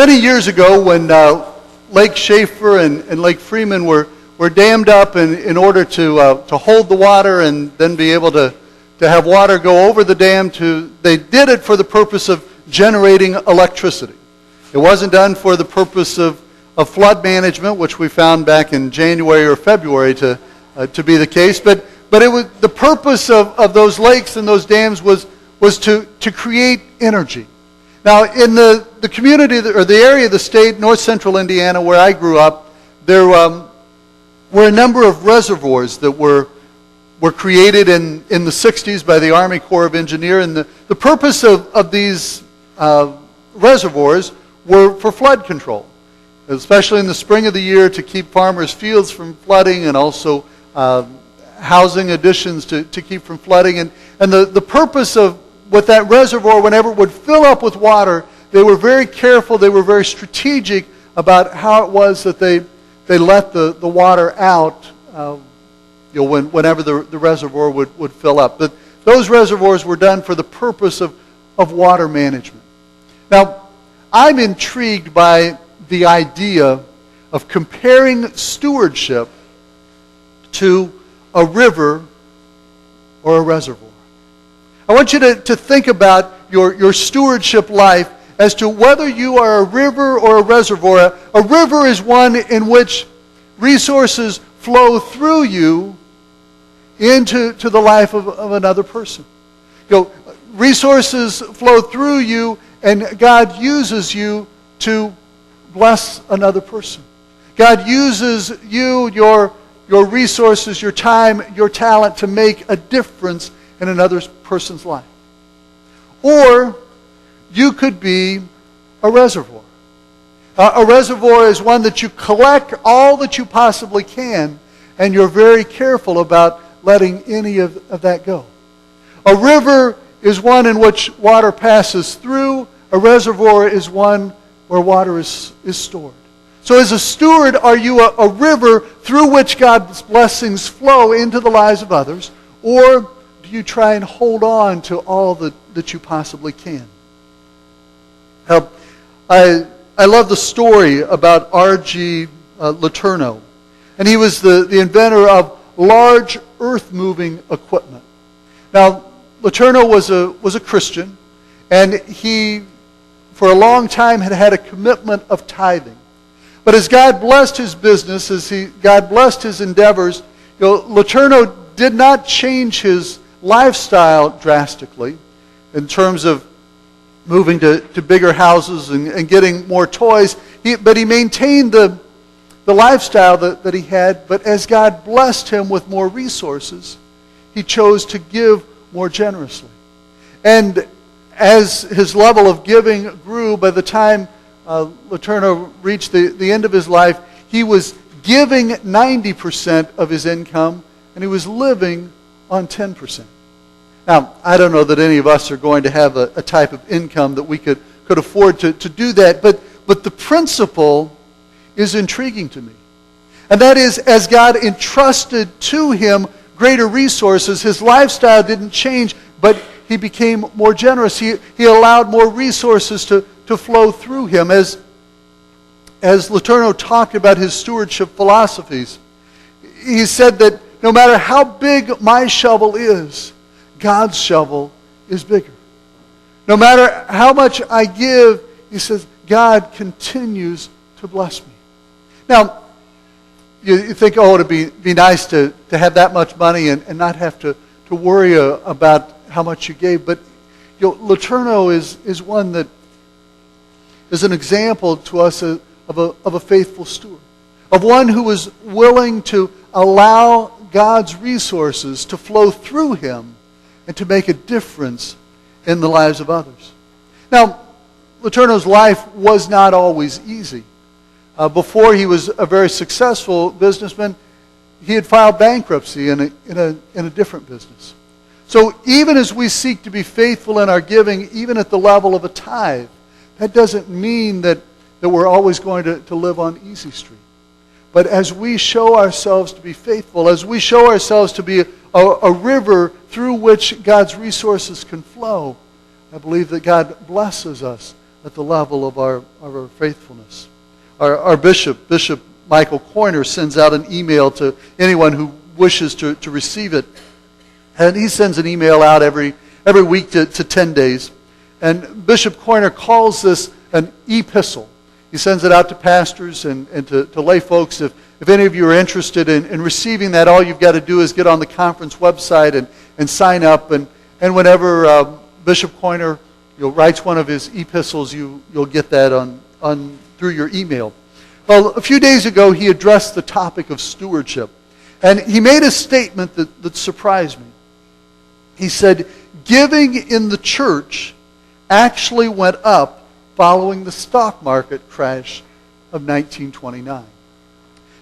Many years ago when Lake Schaefer and Lake Freeman were dammed up in order to hold the water and then be able to have water go over the dam, they did it for the purpose of generating electricity. It wasn't done for the purpose of flood management, which we found back in January or February to be the case. But it was the purpose of those lakes and those dams was to create energy. Now, in the community or the area of the state, north central Indiana, where I grew up, there were a number of reservoirs that were created in the 60s by the Army Corps of Engineers. And the purpose of these reservoirs were for flood control, especially in the spring of the year to keep farmers' fields from flooding, and also housing additions to keep from flooding. And the purpose of with that reservoir, whenever it would fill up with water, they were very careful, they were very strategic about how it was that they let the water out whenever the reservoir would fill up. But those reservoirs were done for the purpose of water management. Now, I'm intrigued by the idea of comparing stewardship to a river or a reservoir. I want you to think about your stewardship life as to whether you are a river or a reservoir. A river is one in which resources flow through you into the life of another person. Resources flow through you, and God uses you to bless another person. God uses you, your resources, your time, your talent to make a difference in another person's life. Or you could be a reservoir. A reservoir is one that you collect all that you possibly can, and you're very careful about letting any of that go. A river is one in which water passes through. A reservoir is one where water is stored. So as a steward, are you a river through which God's blessings flow into the lives of others, or do you try and hold on to all that you possibly can? I love the story about R.G. Letourneau. And he was the inventor of large earth-moving equipment. Now, Letourneau was a Christian, and he, for a long time, had a commitment of tithing. But as God blessed his business, God blessed his endeavors, Letourneau did not change his lifestyle drastically in terms of moving to bigger houses and getting more toys. But he maintained the lifestyle that he had. But as God blessed him with more resources, he chose to give more generously. And as his level of giving grew, by the time Letourneau reached the end of his life, he was giving 90% of his income, and he was living on 10%. Now, I don't know that any of us are going to have a type of income that we could afford to do that, but the principle is intriguing to me. And that is, as God entrusted to him greater resources, his lifestyle didn't change, but he became more generous. He allowed more resources to flow through him. As Letourneau talked about his stewardship philosophies, he said that no matter how big my shovel is, God's shovel is bigger. No matter how much I give, he says, God continues to bless me. Now, you think, oh, it'd be nice to have that much money and not have to worry about how much you gave. But Letourneau is one that is an example to us of a faithful steward, of one who was willing to allow God's resources to flow through him and to make a difference in the lives of others. Now, Letourneau's life was not always easy. Before he was a very successful businessman, he had filed bankruptcy in a different business. So even as we seek to be faithful in our giving, even at the level of a tithe, that doesn't mean that we're always going to live on easy street. But as we show ourselves to be faithful, as we show ourselves to be a river through which God's resources can flow, I believe that God blesses us at the level of our faithfulness. Our bishop, Bishop Michael Coyner, sends out an email to anyone who wishes to receive it. And he sends an email out every week to 10 days. And Bishop Coyner calls this an epistle. He sends it out to pastors and to lay folks. If any of you are interested in receiving that, all you've got to do is get on the conference website and sign up. And whenever Bishop Coyner writes one of his epistles, you'll get that on through your email. Well, a few days ago, he addressed the topic of stewardship. And he made a statement that surprised me. He said, giving in the church actually went up following the stock market crash of 1929.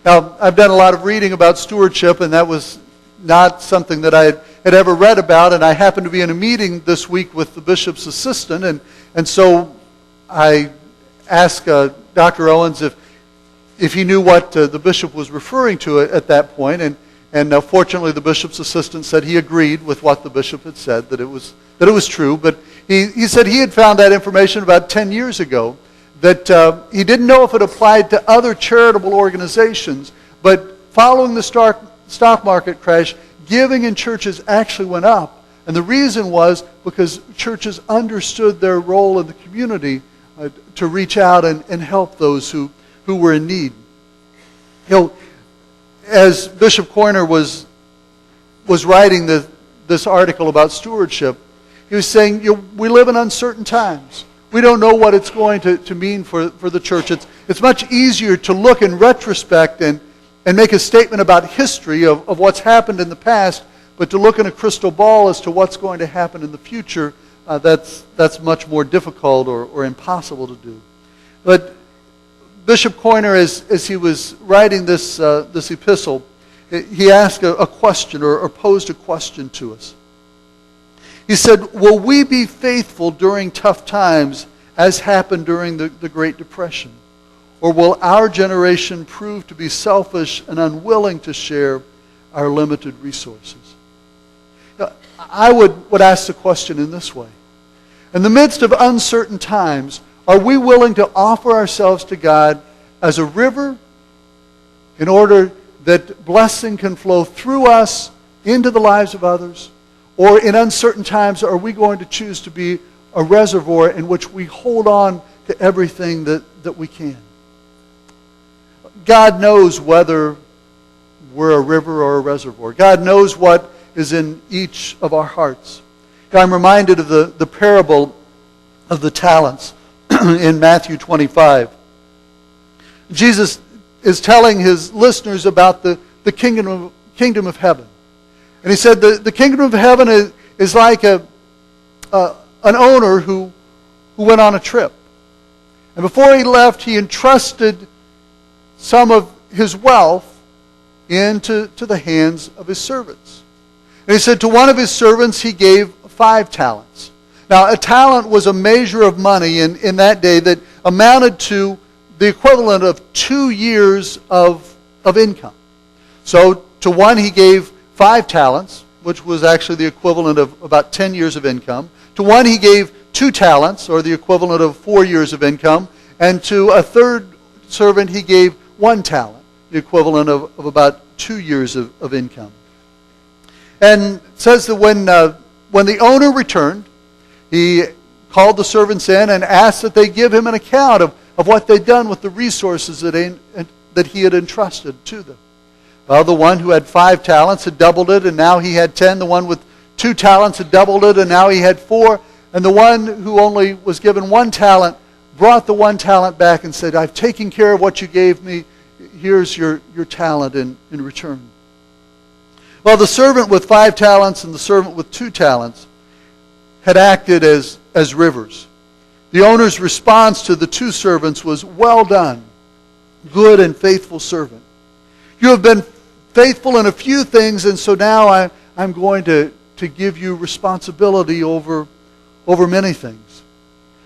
Now, I've done a lot of reading about stewardship, and that was not something that I had ever read about, and I happened to be in a meeting this week with the bishop's assistant, and so I asked Dr. Owens if he knew what the bishop was referring to at that point, and fortunately the bishop's assistant said he agreed with what the bishop had said, that it was true, but he said he had found that information about 10 years ago, that he didn't know if it applied to other charitable organizations, but following the stock market crash, giving in churches actually went up. And the reason was because churches understood their role in the community to reach out and help those who were in need. As Bishop Coyner was writing this article about stewardship, he was saying, we live in uncertain times. We don't know what it's going to mean for the church. It's much easier to look in retrospect and make a statement about history of what's happened in the past, but to look in a crystal ball as to what's going to happen in the future, that's much more difficult or impossible to do. But Bishop Coyner, as he was writing this epistle, he asked a question or posed a question to us. He said, will we be faithful during tough times as happened during the Great Depression? Or will our generation prove to be selfish and unwilling to share our limited resources? Now, I would ask the question in this way. In the midst of uncertain times, are we willing to offer ourselves to God as a river in order that blessing can flow through us into the lives of others? Or in uncertain times, are we going to choose to be a reservoir in which we hold on to everything that we can? God knows whether we're a river or a reservoir. God knows what is in each of our hearts. I'm reminded of the parable of the talents in Matthew 25. Jesus is telling his listeners about the kingdom of heaven. And he said the kingdom of heaven is like an owner who went on a trip. And before he left, he entrusted some of his wealth into the hands of his servants. And he said to one of his servants he gave 5 talents. Now, a talent was a measure of money in that day that amounted to the equivalent of 2 years of income. So to one he gave 5 talents, which was actually the equivalent of about 10 years of income. To one he gave 2 talents, or the equivalent of 4 years of income. And to a third servant he gave 1 talent, the equivalent of about 2 years of income. And it says that when the owner returned, he called the servants in and asked that they give him an account of what they'd done with the resources that he had entrusted to them. Well, the one who had 5 talents had doubled it, and now he had 10. The one with 2 talents had doubled it, and now he had 4. And the one who only was given 1 talent brought the 1 talent back and said, I've taken care of what you gave me. Here's your talent in return. Well, the servant with 5 talents and the servant with 2 talents had acted as rivers. The owner's response to the 2 servants was, well done, good and faithful servant. You have been faithful in a few things, and so now I'm going to give you responsibility over many things.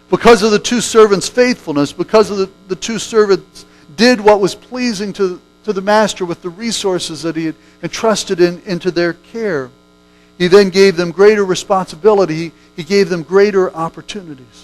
Because of the 2 servants' faithfulness, because of the 2 servants did what was pleasing to the master with the resources that he had entrusted into their care, he then gave them greater responsibility. He gave them greater opportunities.